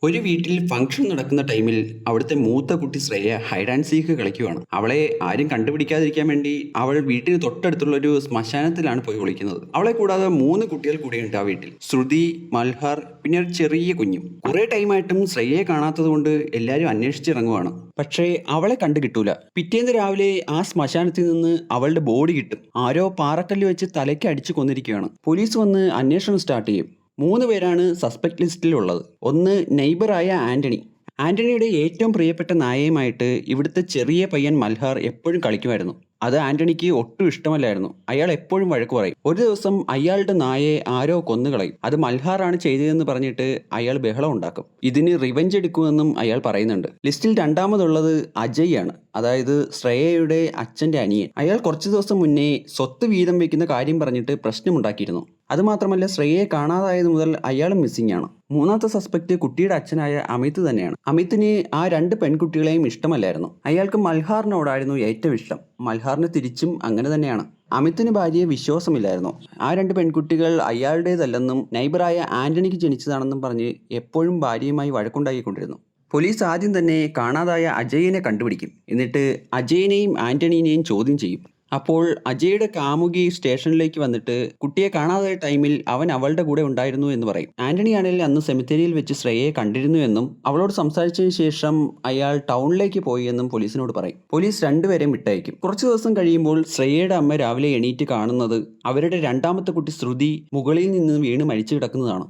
ഒരു വീട്ടിൽ ഫംഗ്ഷൻ നടക്കുന്ന ടൈമിൽ അവിടുത്തെ മൂത്ത കുട്ടി ശ്രേയ ഹൈഡ് ആൻഡ് സീക്ക് കളിക്കുവാണ്. അവളെ ആരും കണ്ടുപിടിക്കാതിരിക്കാൻ വേണ്ടി അവൾ വീട്ടിന് തൊട്ടടുത്തുള്ള ഒരു ശ്മശാനത്തിലാണ് പോയി ഒളിക്കുന്നത്. അവളെ കൂടാതെ 3 കുട്ടികൾ കൂടിയുണ്ട് ആ വീട്ടിൽ. ശ്രുതി, മൽഹാർ, പിന്നെ ഒരു ചെറിയ കുഞ്ഞും. കുറെ ടൈമായിട്ടും ശ്രേയയെ കാണാത്തത് കൊണ്ട് എല്ലാവരും അന്വേഷിച്ചിറങ്ങുവാണ്. പക്ഷേ അവളെ കണ്ടു കിട്ടൂല. പിറ്റേന്ന് രാവിലെ ആ ശ്മശാനത്തിൽ നിന്ന് അവളുടെ ബോഡി കിട്ടും. ആരോ പാറക്കല്ല് വെച്ച് തലയ്ക്ക് അടിച്ചു കൊന്നിരിക്കുകയാണ്. പോലീസ് വന്ന് അന്വേഷണം സ്റ്റാർട്ട് ചെയ്യും. 3 പേരാണ് സസ്പെക്ട് ലിസ്റ്റിലുള്ളത്. ഒന്ന് നെയ്ബറായ ആന്റണി. ആന്റണിയുടെ ഏറ്റവും പ്രിയപ്പെട്ട നായയുമായിട്ട് ഇവിടുത്തെ ചെറിയ പയ്യൻ മൽഹാർ എപ്പോഴും കളിക്കുമായിരുന്നു. അത് ആന്റണിക്ക് ഒട്ടും ഇഷ്ടമല്ലായിരുന്നു. അയാൾ എപ്പോഴും വഴക്ക് പറയും. ഒരു ദിവസം അയാളുടെ നായയെ ആരോ കൊന്നുകളയും. അത് മൽഹാറാണ് ചെയ്തതെന്ന് പറഞ്ഞിട്ട് അയാൾ ബഹളം ഉണ്ടാക്കും. ഇതിന് റിവെഞ്ച് എടുക്കുമെന്നും അയാൾ പറയുന്നുണ്ട്. ലിസ്റ്റിൽ രണ്ടാമതുള്ളത് അജയ് ആണ്. അതായത് ശ്രേയയുടെ അച്ഛൻ്റെ അനിയൻ. അയാൾ കുറച്ചു ദിവസം മുന്നേ സ്വത്ത് വീതം വെക്കുന്ന കാര്യം പറഞ്ഞിട്ട് പ്രശ്നമുണ്ടാക്കിയിരുന്നു. അതുമാത്രമല്ല, ശ്രേയയെ കാണാതായത് മുതൽ അയാളും മിസ്സിംഗ് ആണ്. മൂന്നാമത്തെ സസ്പെക്ട് കുട്ടിയുടെ അച്ഛനായ അമിത് തന്നെയാണ്. അമിതിന് ആ 2 പെൺകുട്ടികളെയും ഇഷ്ടമല്ലായിരുന്നു. അയാൾക്ക് മൽഹാറിനോടായിരുന്നു ഏറ്റവും ഇഷ്ടം. മൽഹാറിന് തിരിച്ചും അങ്ങനെ തന്നെയാണ്. അമിതിന് ഭാര്യയെ വിശ്വാസമില്ലായിരുന്നു. ആ 2 പെൺകുട്ടികൾ അയാളുടേതല്ലെന്നും നൈബറായ ആന്റണിക്ക് ജനിച്ചതാണെന്നും പറഞ്ഞ് എപ്പോഴും ഭാര്യയുമായി വഴക്കുണ്ടാക്കിക്കൊണ്ടിരുന്നു. പോലീസ് ആദ്യം തന്നെ കാണാതായ അജയിനെ കണ്ടുപിടിക്കും. എന്നിട്ട് അജയിനെയും ആന്റണീനെയും ചോദ്യം ചെയ്യും. അപ്പോൾ അജയുടെ കാമുകി സ്റ്റേഷനിലേക്ക് വന്നിട്ട് കുട്ടിയെ കാണാതായ ടൈമിൽ അവൻ അവളുടെ കൂടെ ഉണ്ടായിരുന്നു എന്ന് പറയും. ആന്റണി ആണെങ്കിൽ അന്ന് സെമിത്തേരിയിൽ വെച്ച് ശ്രേയയെ കണ്ടിരുന്നു എന്നും അവളോട് സംസാരിച്ചതിന് ശേഷം അയാൾ ടൗണിലേക്ക് പോയി എന്നും പോലീസിനോട് പറയും. പോലീസ് 2 പേരെയും വിട്ടയക്കും. കുറച്ചു ദിവസം കഴിയുമ്പോൾ ശ്രേയയുടെ അമ്മ രാവിലെ എണീറ്റ് കാണുന്നത് അവരുടെ രണ്ടാമത്തെ കുട്ടി ശ്രുതി മുകളിൽ നിന്ന് വീണ് മരിച്ചു കിടക്കുന്നതാണ്.